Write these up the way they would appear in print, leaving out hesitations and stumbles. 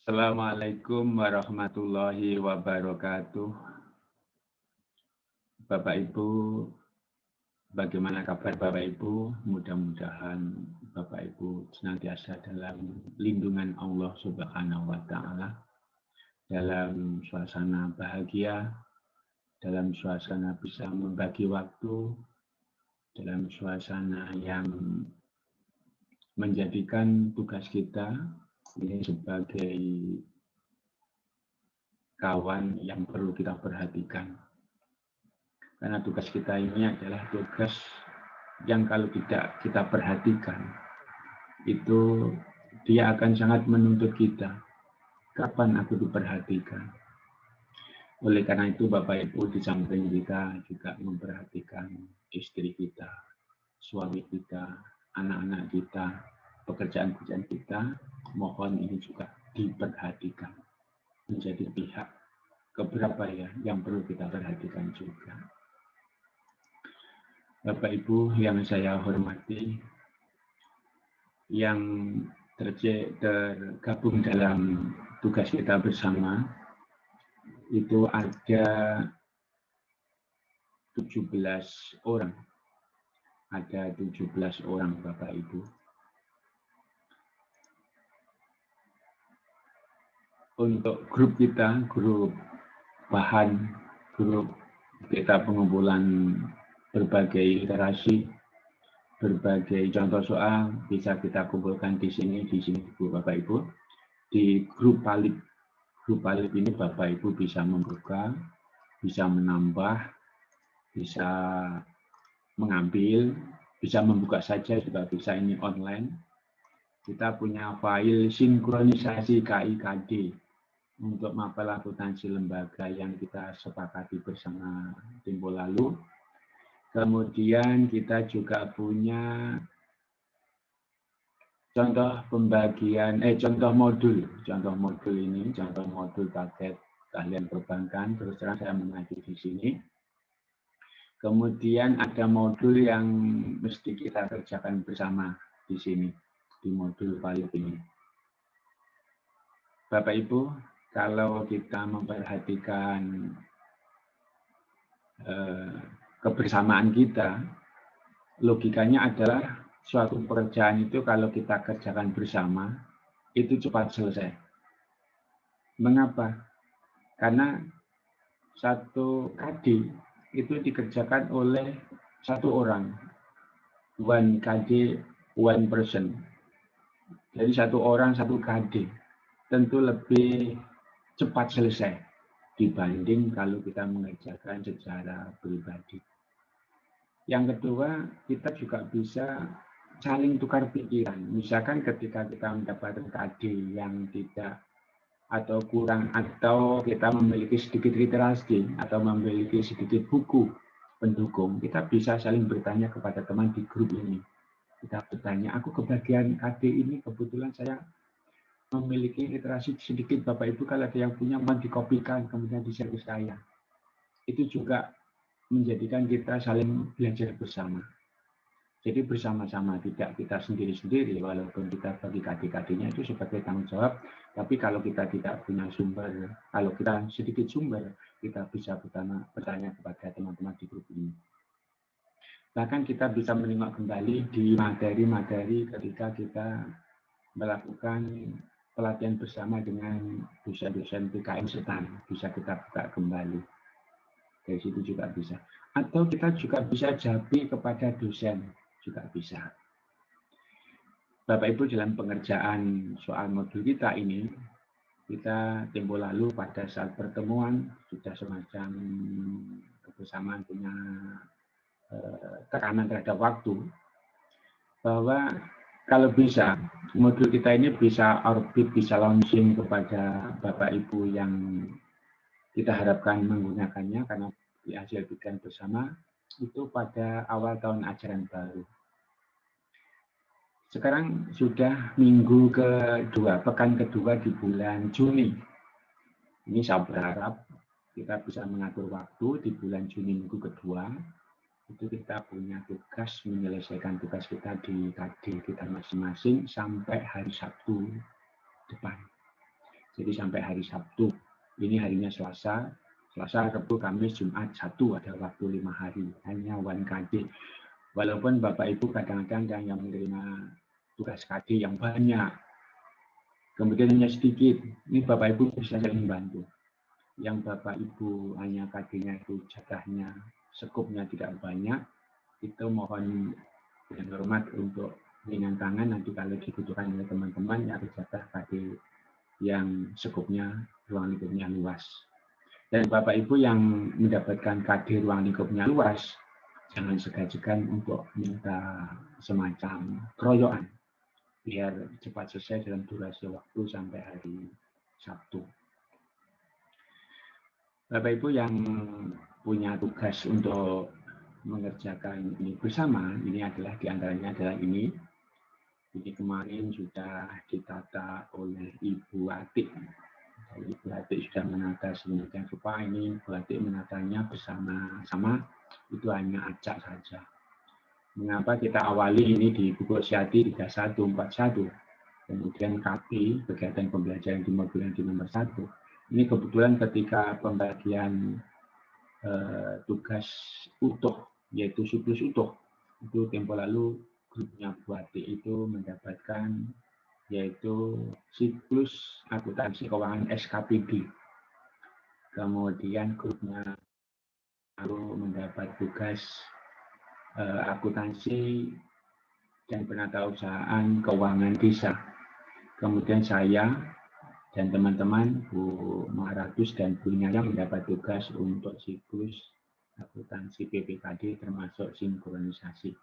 Assalamualaikum warahmatullahi wabarakatuh. Bapak Ibu, bagaimana kabar Bapak Ibu? Mudah-mudahan Bapak Ibu senantiasa dalam lindungan Allah Subhanahu wa taala, dalam suasana bahagia, dalam suasana bisa membagi waktu, dalam suasana yang menjadikan tugas kita ini sebagai kawan yang perlu kita perhatikan. Karena tugas kita ini adalah tugas yang kalau tidak kita perhatikan, itu dia akan sangat menuntut kita. Kapan aku diperhatikan? Oleh karena itu Bapak Ibu di samping kita juga memperhatikan istri kita, suami kita, anak-anak kita, pekerjaan-pekerjaan kita, mohon ini juga diperhatikan. Menjadi pihak keberapa ya yang perlu kita perhatikan juga. Bapak Ibu yang saya hormati, yang tergabung dalam tugas kita bersama, itu ada 17 orang. Ada 17 orang Bapak Ibu. Untuk grup kita, grup bahan, grup kita pengumpulan berbagai literasi, berbagai contoh soal bisa kita kumpulkan di sini Bapak Ibu. Di grup Palib ini Bapak Ibu bisa membuka, bisa menambah, bisa mengambil, bisa membuka saja juga bisa, ini online. Kita punya file sinkronisasi KIKD untuk mapel akuntansi lembaga yang kita sepakati bersama tempo lalu. Kemudian kita juga punya contoh pembagian, contoh modul ini, contoh modul paket keahlian perbankan. Terus terang saya mengaji di sini. Kemudian ada modul yang mesti kita kerjakan bersama di sini, di modul file ini. Bapak Ibu, kalau kita memperhatikan kebersamaan kita, logikanya adalah suatu pekerjaan itu kalau kita kerjakan bersama, itu cepat selesai. Mengapa? Karena satu KD itu dikerjakan oleh satu orang. One KD, one person. Jadi satu orang, satu KD. Tentu lebih cepat selesai dibanding kalau kita mengerjakan secara pribadi. Yang kedua, kita juga bisa saling tukar pikiran. Misalkan ketika kita mendapatkan KD yang tidak atau kurang, atau kita memiliki sedikit literasi atau memiliki sedikit buku pendukung, kita bisa saling bertanya kepada teman di grup ini. Kita bertanya, aku kebagian KD ini kebetulan saya memiliki literasi sedikit, Bapak Ibu kalau ada yang punya mohon dikopikan kemudian di-share ke saya. Itu juga menjadikan kita saling belajar bersama. Jadi bersama-sama, tidak kita sendiri-sendiri, walaupun kita bagi KD-KD-nya itu sebagai tanggung jawab, tapi kalau kita tidak punya sumber, kalau kita sedikit sumber, kita bisa bertanya kepada teman-teman di grup ini. Bahkan kita bisa menyimak kembali di materi-materi ketika kita melakukan pelatihan bersama dengan dosen-dosen PKM Setan, bisa kita buka kembali. Dari situ juga bisa. Atau kita juga bisa jabi kepada dosen, juga bisa. Bapak Ibu, dalam pengerjaan soal modul kita ini, kita tempo lalu pada saat pertemuan sudah semacam kebersamaan punya tekanan terhadap waktu, bahwa kalau bisa, modul kita ini bisa orbit, bisa launching kepada Bapak Ibu yang kita harapkan menggunakannya karena dihasil bikin bersama itu pada awal tahun ajaran baru. Sekarang sudah minggu kedua, pekan kedua di bulan Juni. Ini saya berharap kita bisa mengatur waktu di bulan Juni minggu kedua. Itu kita punya tugas menyelesaikan tugas kita di KD kita masing-masing sampai hari Sabtu depan. Jadi sampai hari Sabtu. Ini harinya Selasa, Rabu, Kamis, Jumat, Sabtu, ada waktu 5 hari. Hanya 1 KD. Walaupun Bapak Ibu kadang-kadang yang menerima tugas KD yang banyak, kemudian hanya sedikit, ini Bapak Ibu bisa saling membantu. Yang Bapak Ibu hanya KD-nya itu jatahnya, skupnya tidak banyak, itu mohon dengan hormat untuk ringan tangan nanti kalau dibutuhkan oleh teman-teman yang jatah KD yang skupnya ruang lingkupnya luas. Dan Bapak Ibu yang mendapatkan KD ruang lingkupnya luas, jangan segan-segan untuk minta semacam keroyokan biar cepat selesai dalam durasi waktu sampai hari Sabtu. Bapak Ibu yang punya tugas untuk mengerjakan ini bersama, ini adalah diantaranya adalah ini. Jadi kemarin sudah ditata oleh Ibu Atik. Ibu Atik sudah menata sedemikian rupa, ini Ibu Atik menatanya bersama-sama, itu hanya acak saja. Mengapa kita awali ini di buku Siati 3141, kemudian KB, kegiatan pembelajaran di modul yang di nomor 1. Ini kebetulan ketika pembagian tugas utuh, yaitu siklus utuh, itu tempo lalu grupnya Bu Atik itu mendapatkan yaitu siklus akuntansi keuangan SKPD. Kemudian grupnya lalu mendapat tugas akuntansi dan penatausahaan keuangan desa. Kemudian saya dan teman-teman Bu Maharatus dan Bu Nyaya mendapat tugas untuk siklus akuntansi PPKD termasuk sinkronisasi.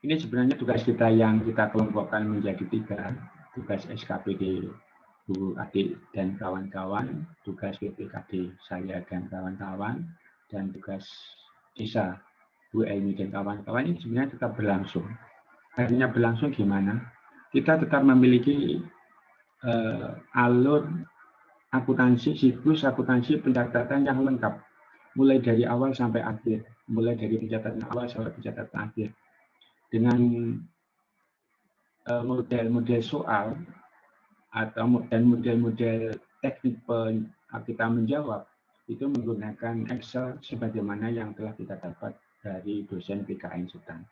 Ini sebenarnya tugas kita yang kita kelompokkan menjadi 3, tugas SKPD Bu Adik dan kawan-kawan, tugas PPKD saya dan kawan-kawan, dan tugas desa Bu Elmi dan kawan-kawan ini sebenarnya tetap berlangsung. Artinya berlangsung gimana? Kita tetap memiliki alur akuntansi, siklus akuntansi pencatatan yang lengkap, mulai dari awal sampai akhir, mulai dari pencatatan awal sampai pencatatan akhir, dengan model-model soal atau dan model-model teknik kita menjawab itu menggunakan Excel sebagaimana yang telah kita dapat dari dosen PKN Setan.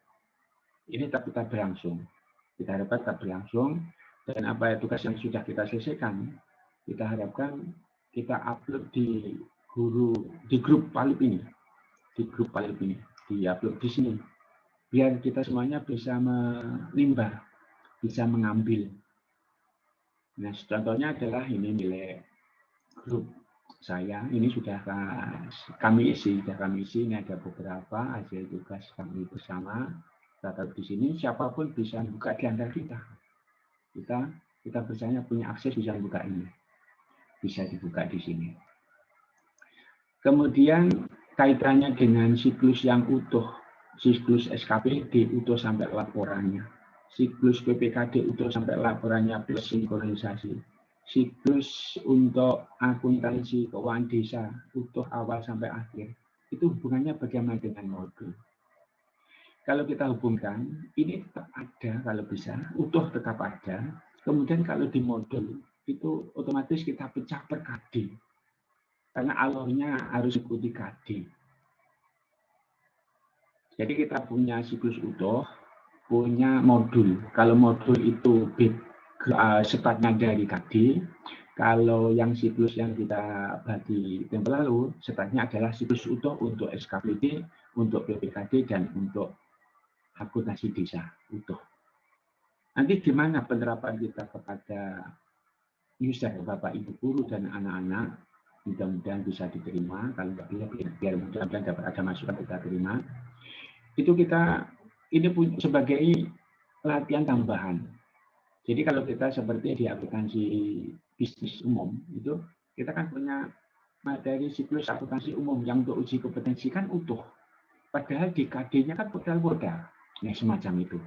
Ini tetap berlangsung. Kita harapkan tetap berlangsung, dan apa tugas yang sudah kita selesaikan, kita harapkan kita upload di grup Palip ini, di-upload di sini, biar kita semuanya bisa melimbah, bisa mengambil. Nah, contohnya adalah ini milik grup saya, ini sudah kami isi, ini ada beberapa hasil tugas kami bersama. Kita di sini, siapapun bisa buka di antara kita. Kita bersama punya akses bisa buka ini, bisa dibuka di sini. Kemudian kaitannya dengan siklus yang utuh, siklus SKPD utuh sampai laporannya, siklus PPKD utuh sampai laporannya plus sinkronisasi, siklus untuk akuntansi keuangan desa utuh awal sampai akhir. Itu hubungannya bagaimana dengan modul? Kalau kita hubungkan, ini tetap ada kalau bisa, utuh tetap ada. Kemudian kalau di modul, itu otomatis kita pecah per KD. Karena alurnya harus ikuti KD. Jadi kita punya siklus utuh, punya modul. Kalau modul itu startnya dari KD, kalau yang siklus yang kita bagi tempo lalu, startnya adalah siklus utuh untuk SKPD, untuk PPKD, dan untuk akuntansi desa utuh. Nanti gimana penerapan kita kepada user, Bapak Ibu guru dan anak-anak, mudah-mudahan bisa diterima. Kalau nggak bisa, biar mudah-mudahan dapat ada masukan kita terima. Itu kita ini sebagai latihan tambahan. Jadi kalau kita seperti di akuntansi bisnis umum itu kita kan punya materi siklus akuntansi umum yang untuk uji kompetensi kan utuh. Padahal di KD-nya kan modal-modal. Nah, semacam itu.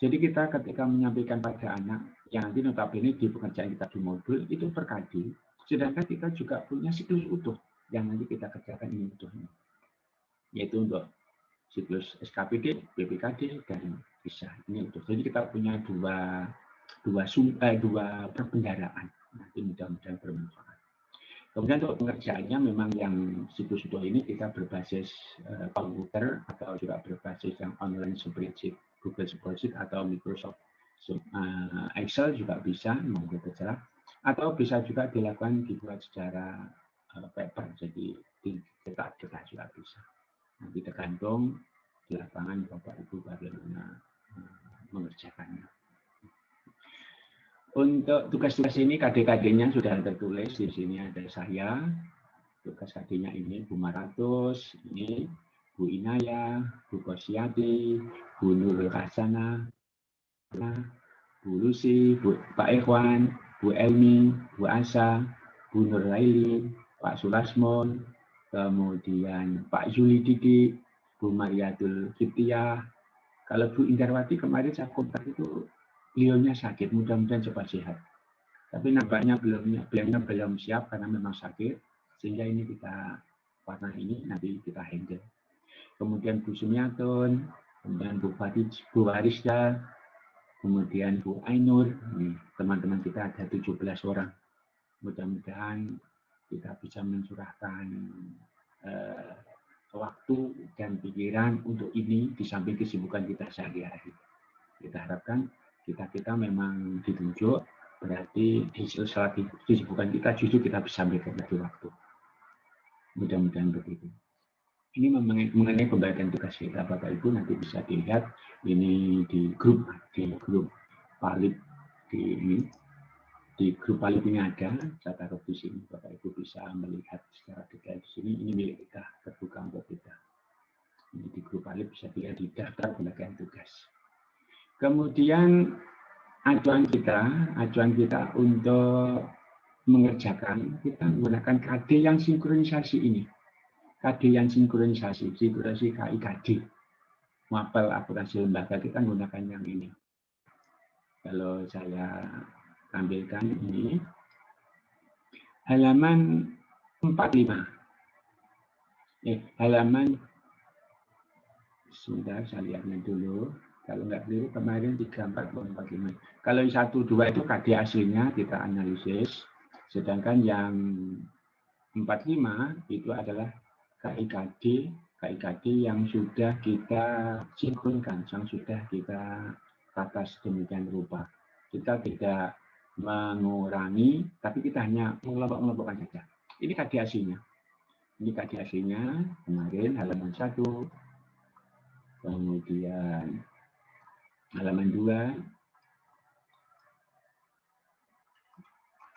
Jadi kita ketika menyampaikan pada anak yang nanti notabene di pekerjaan kita di modul itu per KD, sedangkan kita juga punya siklus utuh yang nanti kita kerjakan ini utuhnya, yaitu untuk siklus SKPD, PPKD, dan desa ini utuh. Jadi kita punya dua perbendaharaan Nanti mudah-mudahan bermanfaat. Kemudian untuk pengerjaannya memang yang situs-situs ini kita berbasis komputer atau juga berbasis yang online spreadsheet, Google Spreadsheet atau Microsoft Excel juga bisa, monggo terserah. Atau bisa juga dilakukan dibuat secara paper, jadi dicetak-cetak juga bisa. Nanti tergantung di lapangan Bapak Ibu bagaimana mengerjakannya. Untuk tugas-tugas ini KD-KD-nya sudah tertulis di sini, ada saya. Tugas KD-nya ini Bu Maratus, ini Bu Inaya, Bu Kosiati, Bu Nurul Hasana, Bu Lucy, Pak Ikhwan, Bu Elmi, Bu Asa, Bu Nur Laili, Pak Sulasmon, kemudian Pak Yuli Didi, Bu Mariatul Kiptiah. Kalau Bu Indarwati kemarin saya kontak itu beliaunya sakit, mudah-mudahan cepat sehat. Tapi nampaknya beliaunya belum siap karena memang sakit, sehingga ini kita warna ini nanti kita handle. Kemudian Bu Sumiatun, kemudian Bu Warisda, kemudian Bu Ainur, teman-teman kita ada 17 orang. Mudah-mudahan kita bisa mencurahkan waktu dan pikiran untuk ini di samping kesibukan kita sehari-hari. Kita harapkan kita memang ditunjuk, berarti di sela kesibukan kita justru kita bisa memberikan waktu. Mudah-mudahan begitu. Ini mengenai pembagian tugas kita, Bapak Ibu nanti bisa dilihat ini di grup Palib di grup Palib ini ada, saya taruh di sini, Bapak Ibu bisa melihat secara detail di sini. Ini milik kita, terbuka untuk kita. Ini di grup Palib bisa dilihat di daftar pembagian tugas. Kemudian acuan kita untuk mengerjakan, kita menggunakan KD yang sinkronisasi ini. KD yang sinkronisasi KIKD. Mapel akuntansi lembaga kita menggunakan yang ini. Kalau saya tampilkan ini, halaman 45. Halaman, sebentar saya lihatnya dulu. Kalau nggak keliru kemarin 3445. Kalau 12 itu KD aslinya kita analisis, sedangkan yang 45 itu adalah KIKD yang sudah kita sinkronkan, yang sudah kita tata sedemikian rupa. Kita tidak mengurangi, tapi kita hanya mengelompok-kelompokkan saja. Ini KD aslinya. Ini KD aslinya kemarin halaman 1, kemudian halaman 2,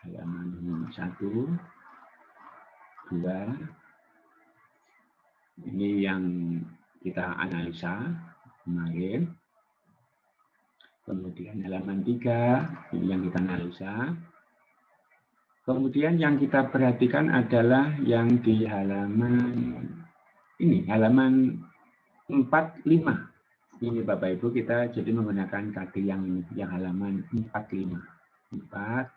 halaman 1, 2, ini yang kita analisa kemarin. Kemudian halaman 3, ini yang kita analisa. Kemudian yang kita perhatikan adalah yang di halaman ini, halaman 45. Ini Bapak Ibu kita jadi menggunakan KD yang ini, yang halaman 45. 4.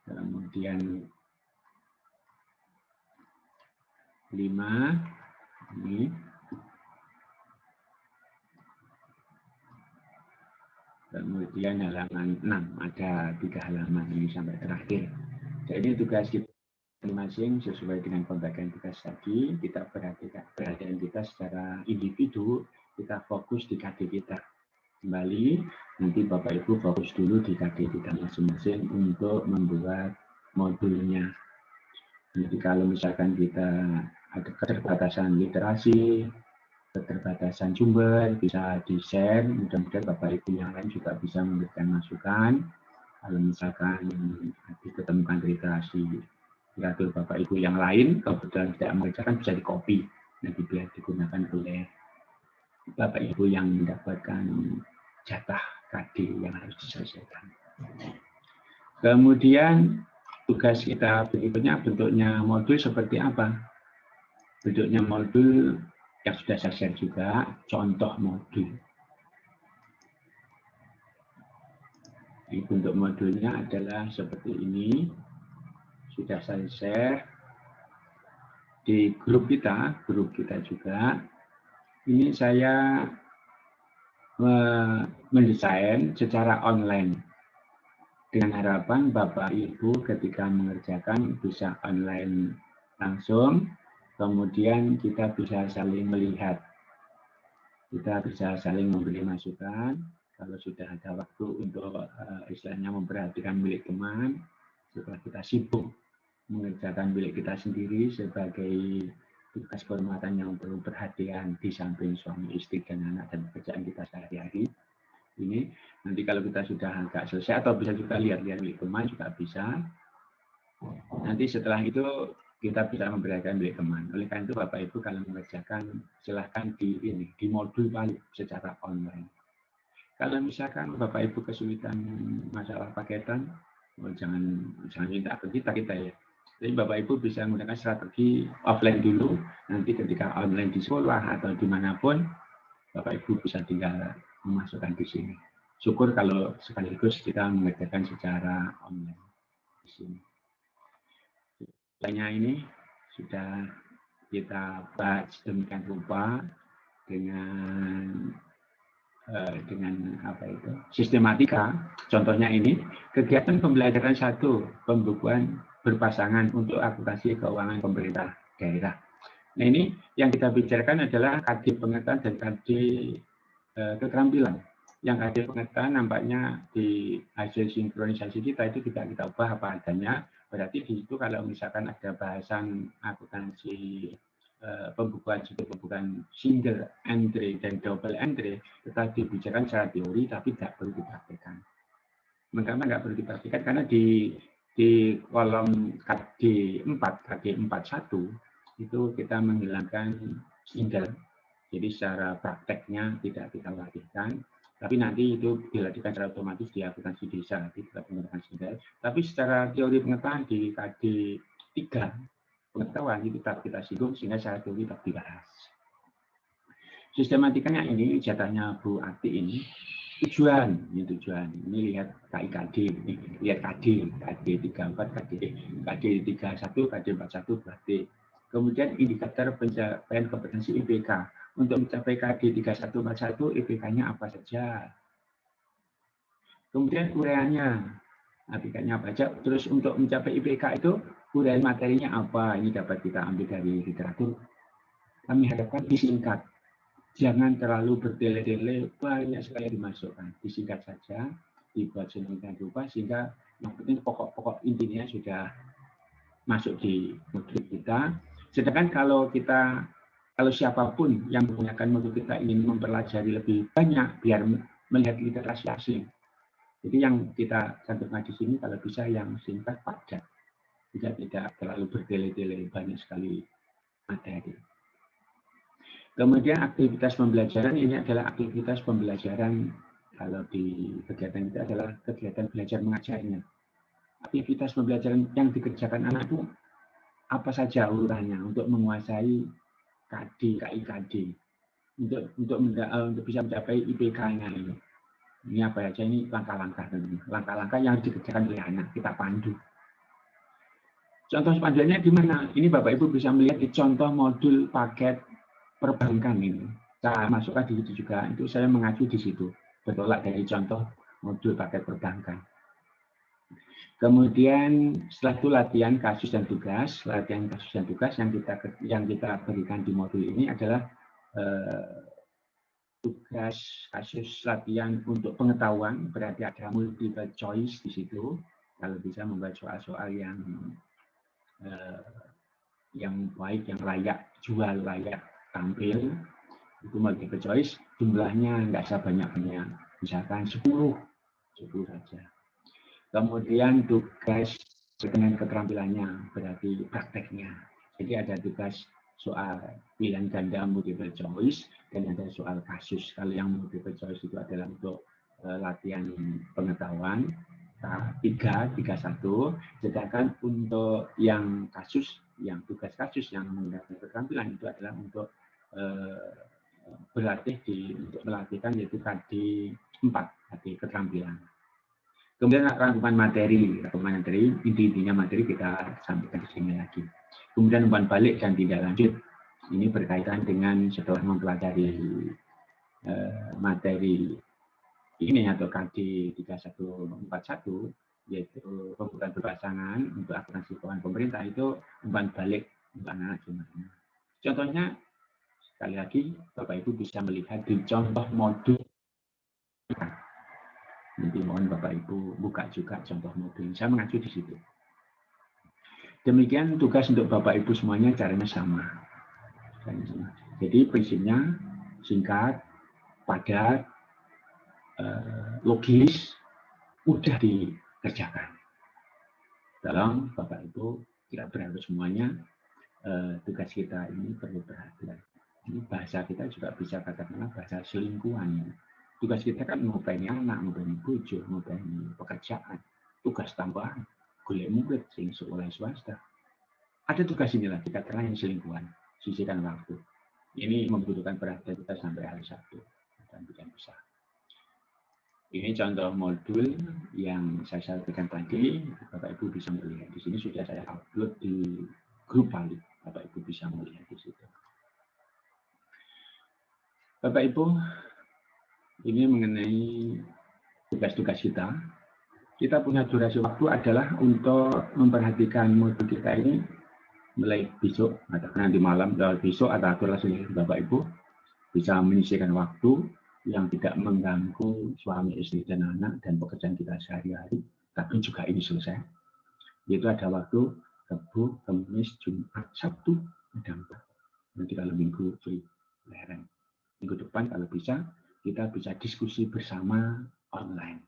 Kemudian 5. Ini. Kemudian halaman 6, ada 3 halaman ini sampai terakhir. Jadi tugas kita masing-masing sesuai dengan pembagian tugas tadi, kita perhatian kita secara individu, kita fokus di KD kita. Kembali, nanti Bapak Ibu fokus dulu di KD kita masing-masing untuk membuat modulnya. Jadi kalau misalkan kita ada keterbatasan literasi, keterbatasan sumber, bisa di-share, mudah-mudahan Bapak Ibu yang lain juga bisa memberikan masukan. Kalau misalkan ditemukan literasi literatur Bapak Ibu yang lain, kebetulan tidak mengerjakan, bisa di-copy, nanti biar digunakan oleh Bapak Ibu yang mendapatkan jatah KD yang harus diselesaikan. Kemudian tugas kita berikutnya bentuknya modul seperti apa? Bentuknya modul yang sudah saya share juga, contoh modul. Di bentuk modulnya adalah seperti ini. Sudah saya share di grup kita juga. Ini saya mendesain secara online. Dengan harapan Bapak Ibu ketika mengerjakan bisa online langsung, kemudian kita bisa saling melihat, kita bisa saling memberi masukan. Kalau sudah ada waktu untuk istilahnya memperhatikan milik teman, setelah kita sibuk mengerjakan milik kita sendiri sebagai tugas kehormatan yang perlu perhatian di samping suami, istri, dan anak dan pekerjaan kita sehari-hari. Ini nanti kalau kita sudah agak selesai atau bisa juga lihat-lihat milik teman juga bisa. Nanti setelah itu kita bisa memperhatikan milik teman. Oleh karena itu Bapak Ibu kalau mengerjakan silahkan di modul balik secara online. Kalau misalkan Bapak Ibu kesulitan masalah paketan, jangan minta ke kita ya. Jadi Bapak Ibu bisa menggunakan strategi offline dulu, nanti ketika online di sekolah atau dimanapun, Bapak Ibu bisa tinggal memasukkan di sini. Syukur kalau sekaligus kita mengerjakan secara online di sini. Lainnya ini sudah kita bahas demikian rupa dengan apa itu sistematika. Contohnya ini kegiatan pembelajaran 1 pembukuan berpasangan untuk akuntansi keuangan pemerintah daerah. Nah ini yang kita bicarakan adalah KD pengetahuan dan KD keterampilan. Yang KD pengetahuan nampaknya di hasil sinkronisasi kita itu tidak kita ubah apa adanya. Berarti di situ kalau misalkan ada bahasan akuntansi pembukuan single entry dan double entry, kita dibicarakan secara teori tapi tidak perlu dipraktikkan. Mengapa nggak perlu dipraktikkan? Karena di kolom KD4, KD41 itu kita menghilangkan single. Jadi secara prakteknya tidak kita latihkan, tapi nanti itu dilatihkan secara otomatis di akuntansi desa, tidak menggunakan single. Tapi secara teori pengetahuan di KD3 pengetahuan itu tetap kita singgung sehingga secara teori tetap dibahas. Sistematikanya ini jatahnya Bu Ati ini tujuan. Ini lihat KIKD, lihat KD 34, KD 31, KD 41 berarti. Kemudian indikator pencapaian kompetensi IPK. Untuk mencapai KD 3141 IPK-nya apa saja? Kemudian uraiannya, IPK-nya apa saja? Terus untuk mencapai IPK itu uraian materinya apa? Ini dapat kita ambil dari literatur. Kami harapkan disingkat. Jangan terlalu bertele-tele, banyak sekali dimasukkan. Disingkat saja, dibuat sedemikian rupa sehingga yang penting pokok-pokok intinya sudah masuk di modul kita. Sedangkan kalau siapapun yang menggunakan modul kita ingin mempelajari lebih banyak biar melihat literasi asing. Jadi yang kita cantumkan di sini kalau bisa yang singkat padat. Tidak terlalu bertele-tele, banyak sekali materi. Kemudian aktivitas pembelajaran ini adalah aktivitas pembelajaran kalau di kegiatan itu adalah kegiatan belajar mengajarnya. Aktivitas pembelajaran yang dikerjakan anak itu apa saja urutannya untuk menguasai KD, KIKD, untuk bisa mencapai IPK-nya ini. Ini apa saja ini langkah-langkah yang dikerjakan oleh anak kita pandu. Contoh panduannya di mana? Ini Bapak Ibu bisa melihat di contoh modul paket perbankan ini. Saya masukkan di situ juga, itu saya mengacu di situ. Bertolak dari contoh modul paket perbankan. Kemudian setelah itu latihan kasus dan tugas. Latihan kasus dan tugas yang kita berikan di modul ini adalah tugas kasus latihan untuk pengetahuan, berarti ada multiple choice di situ. Kalau bisa membuat soal-soal yang baik, yang layak jual, layak tampil, itu multiple choice, jumlahnya nggak usah banyak-banyak, misalkan 10 saja. Kemudian tugas dengan keterampilannya, berarti prakteknya. Jadi ada tugas soal pilihan ganda multiple choice, dan ada soal kasus. Kalau yang multiple choice itu adalah untuk latihan pengetahuan, 3-1, sedangkan untuk yang kasus, yang tugas kasus yang menggunakan keterampilan itu adalah untuk berlatih untuk melatihkan yaitu KD4, KD keterampilan. Kemudian rangkuman materi, inti-intinya materi kita sampaikan di sini lagi. Kemudian umpan balik dan tindak lanjut, ini berkaitan dengan setelah mempelajari materi ini atau KD 3141, yaitu pembukaan berpasangan untuk asuransi keuangan pemerintah itu umpan balik untuk anak-anak gimana. Contohnya, sekali lagi Bapak Ibu bisa melihat di contoh modul. Nanti mohon Bapak Ibu buka juga contoh modul. Saya mengacu di situ. Demikian tugas untuk Bapak Ibu semuanya, caranya sama. Jadi prinsipnya singkat, padat, logis, mudah dikerjakan. Tolong Bapak Ibu, kita berharap semuanya tugas kita ini perlu perhatian. Ini bahasa kita juga bisa katakanlah bahasa selingkuhan. Tugas kita kan ngopeni anak, ngopeni bojo, ngopeni pekerjaan, tugas tambahan, golek murid sing sekolah swasta. Ada tugas inilah dikatakan yang selingkuhan, sisihkan waktu. Ini membutuhkan perhatian kita sampai hari Sabtu dan bukan besar. Ini contoh modul yang saya sampaikan tadi, Bapak Ibu bisa melihat di sini sudah saya upload di grup Bali. Bapak Ibu bisa melihat di situ. Bapak Ibu, ini mengenai tugas-tugas kita. Kita punya durasi waktu adalah untuk memperhatikan modul kita ini mulai besok atau nanti malam, besok atau aturlah sendiri Bapak Ibu bisa menyisihkan waktu yang tidak mengganggu suami, istri, dan anak dan pekerjaan kita sehari-hari, tapi juga ini selesai. Yaitu ada waktu Rabu, Kamis, Jumat, Sabtu, ada 4. Nanti kalau Minggu free lereng. Minggu depan kalau bisa kita bisa diskusi bersama online.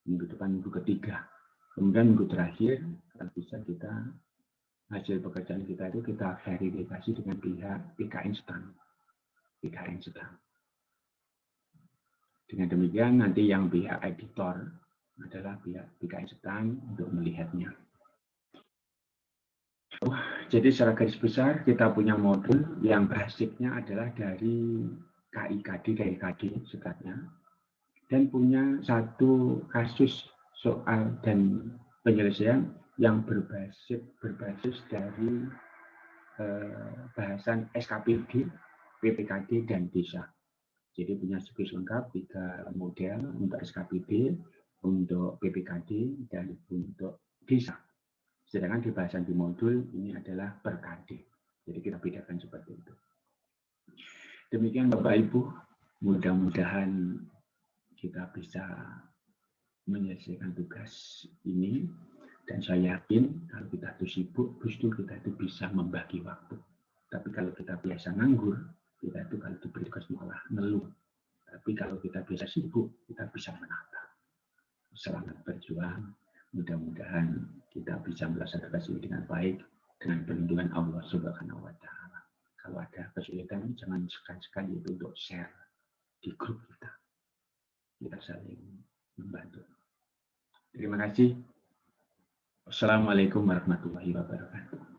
Minggu depan minggu ketiga. Kemudian minggu terakhir kalau bisa kita hasil pekerjaan kita itu kita verifikasi dengan pihak PKN Sedang. PKN Sedang. Dengan demikian nanti yang pihak editor adalah pihak PKN Sedang untuk melihatnya. Jadi secara garis besar kita punya modul yang basicnya adalah dari KIKD sekatnya, dan punya satu kasus soal dan penyelesaian yang berbasis dari bahasan SKPD, PPKD, dan desa. Jadi punya siklus lengkap 3 model untuk SKPD, untuk PPKD, dan untuk desa. Sedangkan di bahasan di modul ini adalah per KD. Jadi kita bedakan seperti itu. Demikian Bapak Ibu, mudah-mudahan kita bisa menyelesaikan tugas ini. Dan saya yakin kalau kita itu sibuk, justru kita itu bisa membagi waktu. Tapi kalau kita biasa nganggur, kita itu kalau diberi tugas malah ngeluh. Tapi kalau kita biasa sibuk, kita bisa menata. Selamat berjuang. Mudah-mudahan kita bisa melaksanakan ini dengan baik dengan perlindungan Allah Subhanahu wa Ta'ala. Kalau ada kesulitan, jangan sekali-sekali itu untuk share di grup kita. Kita saling membantu. Terima kasih. Wassalamualaikum warahmatullahi wabarakatuh.